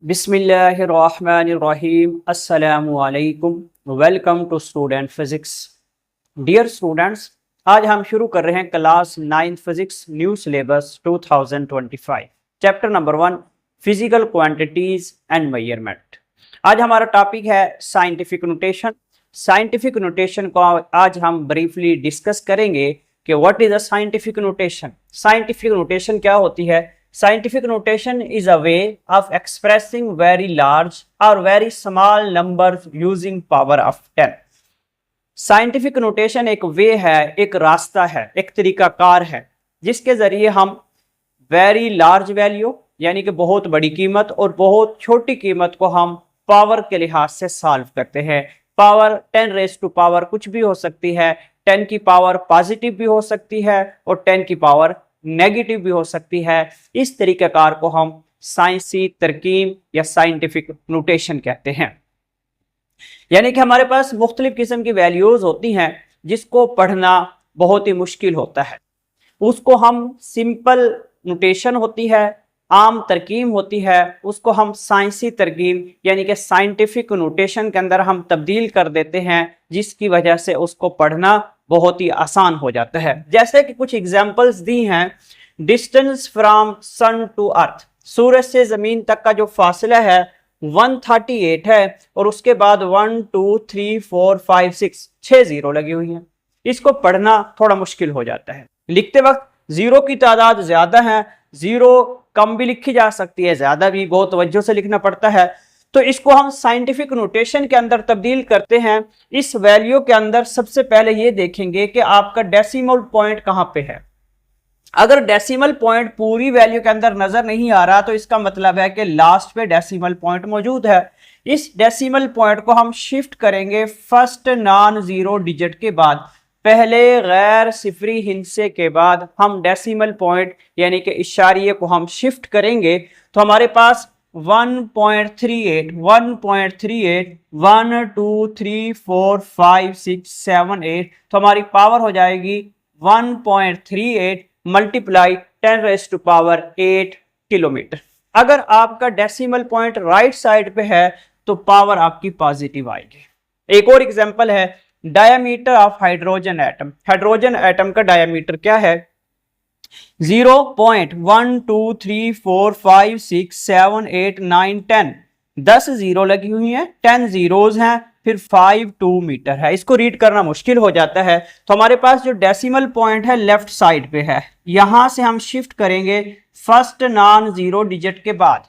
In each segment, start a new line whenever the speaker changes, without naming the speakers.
बिस्मिल्लाहिर्रहमानिर्रहीम अस्सलामुअलैकुम। Welcome to student physics. Dear students, आज हम शुरू कर रहे हैं class 9 physics new syllabus 2025 chapter number 1 physical quantities and measurement. आज हमारा टॉपिक है साइंटिफिक नोटेशन। साइंटिफिक नोटेशन को आज हम ब्रीफली डिस्कस करेंगे कि what is a scientific notation. Scientific notation क्या होती है? Scientific notation is a way of expressing very large or very small numbers using power of 10. Scientific notation एक वे है, एक रास्ता है, एक तरीकाकार है जिसके जरिए हम very large value यानी कि बहुत बड़ी कीमत और बहुत छोटी कीमत को हम पावर के लिहाज से सॉल्व करते हैं। पावर 10 रेज़ टू पावर कुछ भी हो सकती है, 10 की पावर पॉजिटिव भी हो सकती है और 10 की पावर नेगेटिव भी हो सकती है। इस तरीक़ाकार को हम साइंसी तरकीब या साइंटिफिक नोटेशन कहते हैं। यानी कि हमारे पास मुख्तलिफ किस्म की वैल्यूज होती हैं जिसको पढ़ना बहुत ही मुश्किल होता है। उसको हम सिंपल नोटेशन होती है, आम तरकीब होती है, उसको हम साइंसी तरकीब यानी कि साइंटिफिक नोटेशन के अंदर हम तब्दील कर देते हैं, जिसकी वजह से उसको पढ़ना बहुत ही आसान हो जाता है। जैसे कि कुछ एग्जांपल्स दी हैं, distance from sun to earth, सूरज से जमीन तक का जो फासला है 138 है और उसके बाद 1 2 3 4 5 6 जीरो लगी हुई है। इसको पढ़ना थोड़ा मुश्किल हो जाता है। लिखते वक्त जीरो की तादाद ज्यादा है, जीरो कम भी लिखी जा सकती है, ज्यादा भी, बहुत तवज्जो से लिखना पड़ता है। तो इसको हम साइंटिफिक नोटेशन के अंदर तब्दील करते हैं। इस वैल्यू के अंदर सबसे पहले ये देखेंगे कि आपका डेसिमल पॉइंट कहां पे है। अगर डेसिमल पॉइंट पूरी वैल्यू के अंदर नजर नहीं आ रहा तो इसका मतलब है कि लास्ट पे डेसिमल पॉइंट मौजूद है। इस डेसिमल पॉइंट को हम शिफ्ट करेंगे फर्स्ट नॉन जीरो डिजिट के बाद, पहले गैर सिफरी हिस्से के बाद हम डेसिमल पॉइंट यानी कि इशारिये को हम शिफ्ट करेंगे तो हमारे पास 1.38 1.38 1 2 3 4 5 6 7 8 तो हमारी पावर हो जाएगी 1.38 multiply 10 raise to power 8 kilometre. अगर आपका डेसिमल पॉइंट राइट साइड पे है तो पावर आपकी पॉजिटिव आएगी। एक और एग्जांपल है diameter of hydrogen atom. Hydrogen atom का डायमीटर क्या है? 0.12345678910 10 जीरो लगी हुई हैं, 10 जीरोज हैं, फिर 52 मीटर है। इसको रीड करना मुश्किल हो जाता है तो हमारे पास जो डेसिमल पॉइंट है लेफ्ट साइड पे है, यहां से हम शिफ्ट करेंगे फर्स्ट नॉन जीरो डिजिट के बाद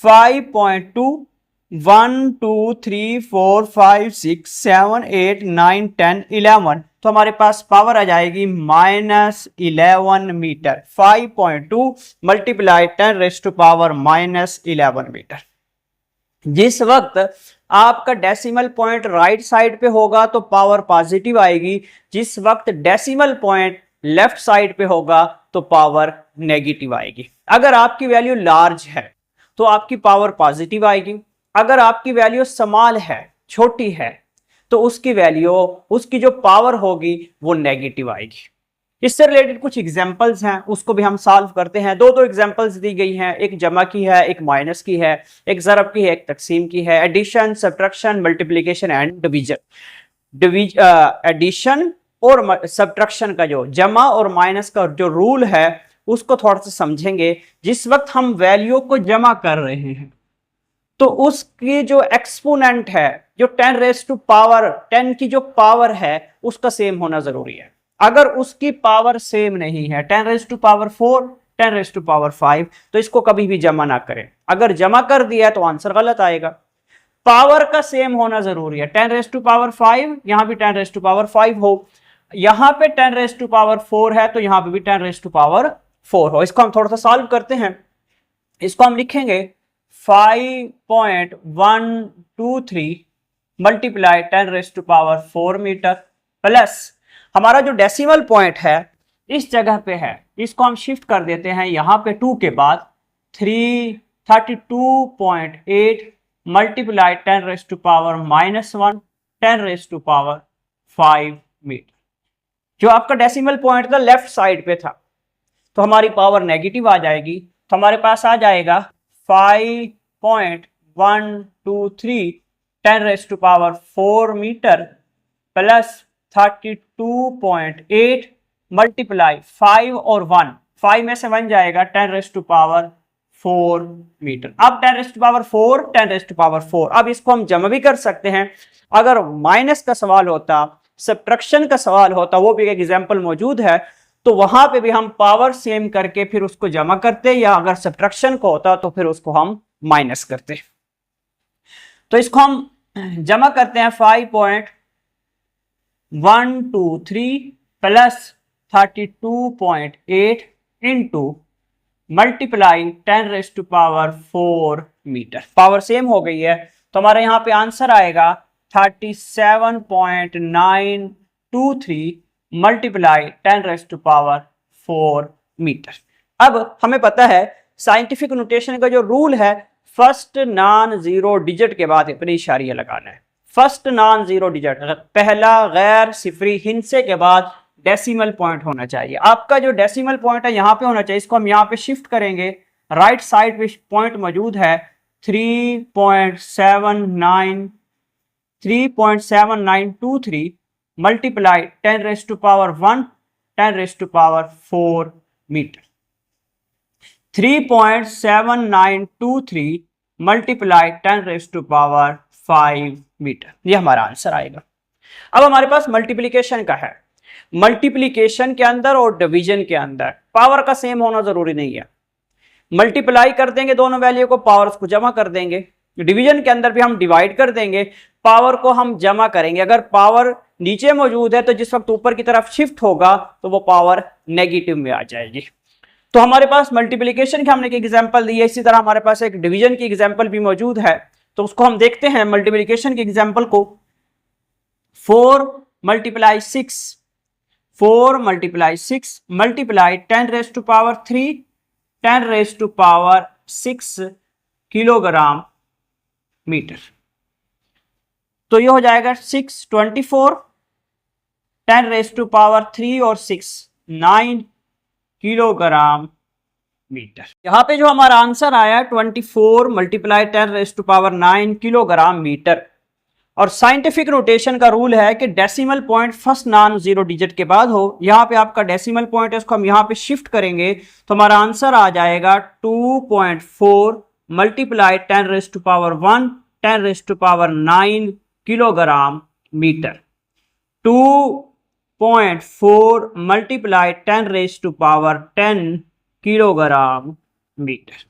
5.2 1 2 3 4 5 6 7 8 9 10 11 तो हमारे पास पावर आ जाएगी -11 metre. 5.2 multiply 10 raise to power -11 metre. जिस वक्त आपका डेसिमल पॉइंट राइट साइड पे होगा तो पावर पॉजिटिव आएगी, जिस वक्त डेसिमल पॉइंट लेफ्ट साइड पे होगा तो पावर नेगेटिव आएगी। अगर आपकी वैल्यू लार्ज है तो आपकी पावर पॉजिटिव आएगी, अगर आपकी वैल्यू स्मॉल है, छोटी है, तो उसकी वैल्यू, उसकी जो पावर होगी वो नेगेटिव आएगी। इससे रिलेटेड कुछ एग्जांपल्स हैं, उसको भी हम सॉल्व करते हैं। दो एग्जांपल्स दी गई हैं, एक जमा की है, एक माइनस की है, एक ज़रब की है, एक तकसीम की है। Addition, subtraction, multiplication and division. Addition और सब्ट्रैक्शन का जो जमा और माइनस का जो रूल है उसको थोड़ा सा समझेंगे। जिस वक्त हम वैल्यू को जमा कर रहे हैं तो उसकी जो एक्सपोनेंट है, जो 10 रेज़ टू पावर 10 की जो पावर है उसका सेम होना जरूरी है। अगर उसकी पावर सेम नहीं है, 10 raise to power 4 10 raise to power 5, तो इसको कभी भी जमा ना करें। अगर जमा कर दिया तो आंसर गलत आएगा। पावर का सेम होना जरूरी है। 10 रेज़ टू पावर 5, यहां भी 10 रेज़ टू पावर 5 हो, यहां पे 10 रेज़ टू पावर 4 है तो यहां पे भी 10 रेज़ टू पावर 4 हो। इसको हम थोड़ा सा सॉल्व करते हैं। इसको हम लिखेंगे 5.123 multiply 10 raise to power 4 metre plus हमारा जो डेसिमल पॉइंट है इस जगह पे है, इसको हम शिफ्ट कर देते हैं यहां पे 2 के बाद 332.8 multiply 10 raise to power -1 10 raise to power 5 metre. जो आपका डेसिमल पॉइंट था लेफ्ट साइड पे था तो हमारी पावर नेगेटिव आ जाएगी, तो हमारे पास आ जाएगा 5 10⁻⁴ मीटर प्लस 32.8 मल्टीप्लाई 5 और 1, 5 में से 1 जाएगा 10⁻⁴ मीटर। अब 10⁻⁴, 10⁻⁴, अब इसको हम जमा भी कर सकते हैं। अगर माइनस का सवाल होता, सब्ट्रैक्शन का सवाल होता, वो भी एक एग्जांपल मौजूद है, तो वहां पे भी हम पावर सेम करके फिर उसको जमा करते, या अगर सब्ट्रैक्शन को होता तो फिर उसको हम माइनस करते। तो इसको हम जमा करते हैं 5.123 plus 32.8 into multiply 10⁻⁴ metre. Power same हो गई है तो हमारा यहां पे आंसर आएगा 37.923 मल्टीप्लाई 10⁻⁴ मीटर। अब हमें पता है साइंटिफिक नोटेशन का जो रूल है, फर्स्ट नॉन जीरो डिजिट के बाद अपनी इशारिया लगाना है। फर्स्ट नॉन जीरो डिजिट, पहला गैर सिफरी हिंसे के बाद डेसिमल पॉइंट होना चाहिए। आपका जो डेसिमल पॉइंट है यहाँ पे होना चाहिए, इसको हम यहाँ पे शिफ्ट करेंगे, राइट साइड पे पॉइंट मौजूद है 3.7923 मल्टीप्लाई 10⁻⁴ 10⁻⁴ मीटर। 3.7923 मल्टीप्लाई 10⁻⁵ मीटर, ये हमारा आंसर आएगा। अब हमारे पास मल्टीप्लिकेशन का है। मल्टीप्लिकेशन के अंदर और डिवीजन के अंदर पावर का सेम होना जरूरी नहीं है। मल्टीप्लाई कर देंगे दोनों वैल्यू को, पावर्स को जमा कर देंगे। डिवीजन के अंदर भी हम डिवाइड कर देंगे, पावर को हम जमा करेंगे। अगर पावर नीचे मौजूद है तो जिस वक्त ऊपर की तरफ शिफ्ट होगा तो वो पावर नेगेटिव में आ जाएगी। तो हमारे पास मल्टीप्लिकेशन की हमने एक एग्जांपल दी है, इसी तरह हमारे पास एक डिवीजन की एग्जांपल भी मौजूद है, तो उसको हम देखते हैं। मल्टीप्लिकेशन की एग्जांपल को 4 × 6 मल्टीप्लाई 10⁻³ 10⁻6 किलोग्राम मीटर। तो ये हो जाएगा 624, 10⁻³ और 6 9 किलोग्राम मीटर। यहां पे जो हमारा आंसर आया 24 मल्टीप्लाई 10⁻9 किलोग्राम मीटर। और साइंटिफिक नोटेशन का रूल है कि decimal point first non zero digit के बाद हो। यहां पे आपका डेसिमल पॉइंट है, इसको हम यहां पे शिफ्ट करेंगे तो हमारा आंसर आ जाएगा 2.4 multiply 10⁻⁻1 10⁻9 kilogram metre. 2.4 multiply 10⁻10 kilogram metre.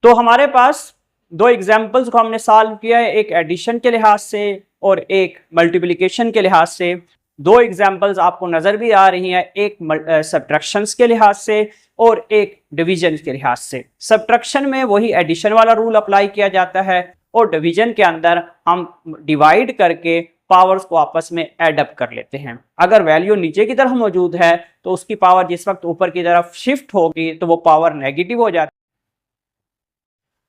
तो हमारे पास दो एग्जाम्पल्स को हमने सॉल्व किया है, एक एडिशन के लिहाज से और एक मल्टीप्लिकेशन के लिहाज से। दो एग्जाम्पल्स आपको नजर भी आ रही हैं, एक सब्ट्रैक्शंस के लिहाज से और एक डिवीजन के लिहाज से। सब्ट्रैक्शन में वही एडिशन वाला रूल अप्लाई किया जाता है और डिवीजन के अंदर हम डिवाइड करके पावर्स को आपस में एड अप कर लेते हैं। अगर वैल्यू नीचे की तरफ मौजूद है तो उसकी पावर जिस वक्त ऊपर की तरफ शिफ्ट होगी तो वो पावर नेगेटिव हो जाती है।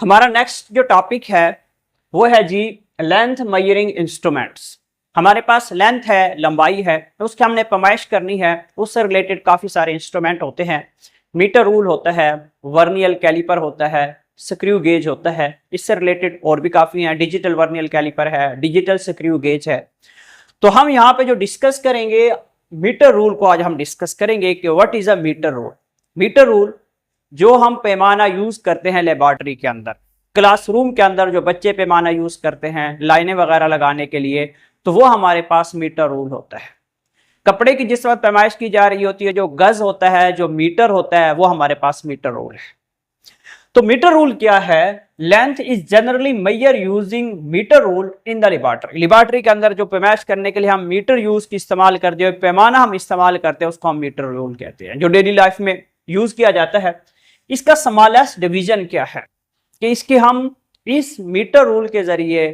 हमारा नेक्स्ट जो टॉपिक है वो है जी लेंथ मेजरिंग इंस्ट्रूमेंट्स। हमारे पास लेंथ है, लंबाई है, तो उसकी हमने पैमाइश करनी है। उससे रिलेटेड काफ़ी सारे इंस्ट्रूमेंट होते हैं। मीटर रूल होता है, वर्नियल कैलिपर होता है, स्क्रू गेज होता है, इससे रिलेटेड और भी काफ़ी हैं। डिजिटल वर्नियल कैलिपर है, डिजिटल स्क्रू गेज है। तो हम यहाँ पे जो डिस्कस करेंगे मीटर रूल को आज हम डिस्कस करेंगे कि what is a metre rule. Metre rule जो हम पैमाना यूज़ करते हैं लेबॉर्ट्री के अंदर, क्लासरूम के अंदर जो बच्चे पैमाना यूज़ करते हैं लाइनें वगैरह लगाने के लिए, तो वो हमारे पास मीटर रूल होता है। कपड़े की जिस वक्त पैमाइश की जा रही होती है, जो गज होता है, जो मीटर होता है, वो हमारे पास मीटर रूल है। तो मीटर रूल क्या है? Length is generally measure using metre rule in the laboratory. Laboratory के अंदर जो पैमाइश करने के लिए हम मीटर यूज की इस्तेमाल करते हैं, पैमाना हम इस्तेमाल करते हैं, उसको हम मीटर रूल कहते हैं, जो डेली लाइफ में यूज किया जाता है। इसका स्मॉलेस्ट डिवीजन क्या है कि इसके हम इस मीटर रूल के जरिए,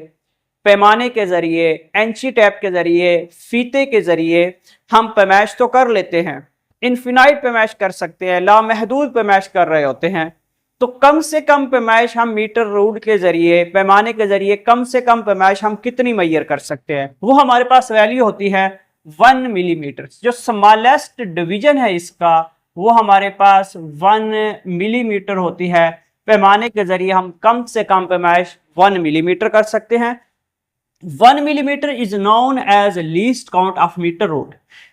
पैमाने के जरिए, एंची टेप के जरिए, फीते के जरिए हम पैमाइश तो कर लेते हैं, इनफिनाइट पैमाइश कर सकते हैं, लामहदूद पैमाइश कर रहे होते हैं। तो कम से कम पैमाइश हम मीटर रूल के जरिए, पैमाने के जरिए कम से कम पैमाइश हम कितनी मैयर कर सकते हैं? वो हमारे पास वैल्यू होती है 1 मिलीमीटर। जो स्मॉलेस्ट डिवीजन है इसका वो हमारे पास 1 मिलीमीटर होती है। पैमाने के जरिए हम कम से कम पैमाइश 1 मिलीमीटर कर सकते हैं। 1 millimetre is known as least count of metre rule.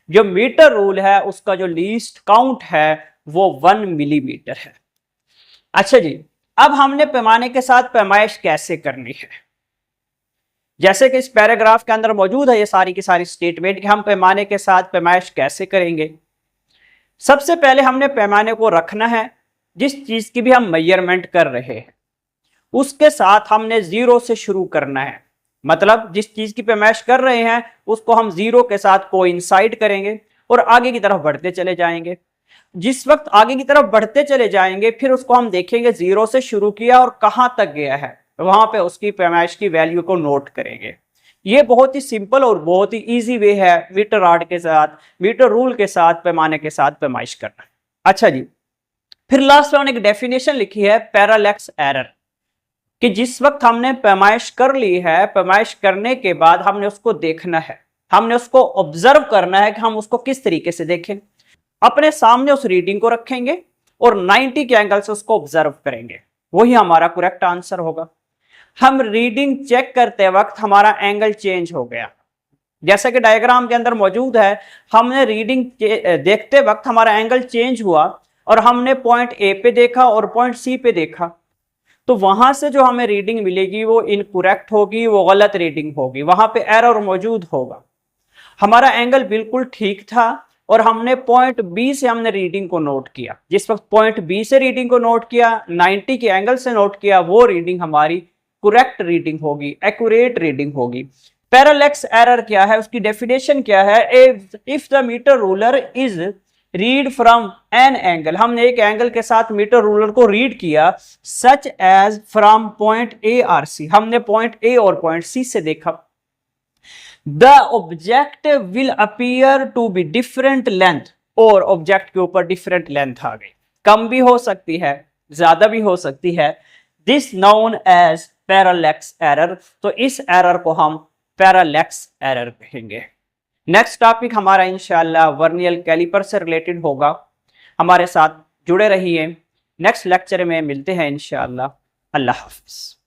जो मीटर रूल है उसका जो लीस्ट काउंट है वो 1 मिलीमीटर है। अच्छा जी, अब हमने पैमाने के साथ पैमाइश कैसे करनी है, जैसे कि इस पैराग्राफ के अंदर मौजूद है ये सारी की सारी स्टेटमेंट कि हम पैमाने के साथ पैमाइश कैसे करेंगे। सबसे पहले हमने पैमाने को रखना है, जिस चीज की भी हम मेजरमेंट कर रहे हैं उसके साथ हमने जीरो से शुरू करना है। मतलब जिस चीज की पैमाइश कर रहे हैं उसको हम जीरो के साथ कोइंसाइड करेंगे और आगे की तरफ बढ़ते चले जाएंगे। जिस वक्त आगे की तरफ बढ़ते चले जाएंगे फिर उसको हम देखेंगे जीरो से शुरू किया और कहां तक गया है, वहां पे उसकी पैमाइश की वैल्यू को नोट करेंगे। ये बहुत ही सिंपल और बहुत ही इजी वे है मीटर रॉड के साथ, मीटर रूल के साथ, पैमाने के साथ पैमाइश करना। अच्छा जी, फिर लास्ट में एक डेफिनेशन लिखी है पैरालैक्स एरर, कि जिस वक्त हमने पैमाइश कर ली है, पैमाइश करने के बाद हमने उसको देखना है, हमने उसको ऑब्जर्व करना है कि हम उसको किस तरीके से देखें। अपने सामने उस रीडिंग को रखेंगे और 90 के एंगल से उसको ऑब्जर्व करेंगे, वही हमारा करेक्ट आंसर होगा। हम रीडिंग चेक करते वक्त हमारा एंगल चेंज हो गया, जैसा कि डायग्राम के अंदर मौजूद है, हमने रीडिंग देखते वक्त हमारा एंगल चेंज हुआ और हमने पॉइंट ए पे देखा और पॉइंट सी पे देखा, तो वहां से जो हमें रीडिंग मिलेगी वो इनकरेक्ट होगी, वो गलत रीडिंग होगी, वहां पे एरर मौजूद होगा। हमारा एंगल बिल्कुल ठीक था और हमने पॉइंट बी से हमने रीडिंग को नोट किया। जिस वक्त पॉइंट बी से रीडिंग को नोट किया, 90 के एंगल से नोट किया, वो रीडिंग हमारी करेक्ट रीडिंग होगी, एक्यूरेट रीडिंग होगी। पैरालैक्स एरर क्या है, उसकी डेफिनेशन क्या है? If the metre ruler is read from an angle, हमने एक एंगल के साथ मीटर रूलर को रीड किया, such as from point A or C, हमने पॉइंट ए और पॉइंट सी से देखा, the object will appear to be different length, और ऑब्जेक्ट के ऊपर डिफरेंट लेंथ आ गई, कम भी हो सकती है, ज्यादा भी हो सकती है, this known as parallax error. तो इस एरर को हम पैरालैक्स एरर कहेंगे। नेक्स्ट टॉपिक हमारा इंशाल्लाह वर्नियर कैलिपर से रिलेटेड होगा, हमारे साथ जुड़े रहिए। नेक्स्ट लेक्चर में मिलते हैं इंशाल्लाह। अल्लाह हाफिज।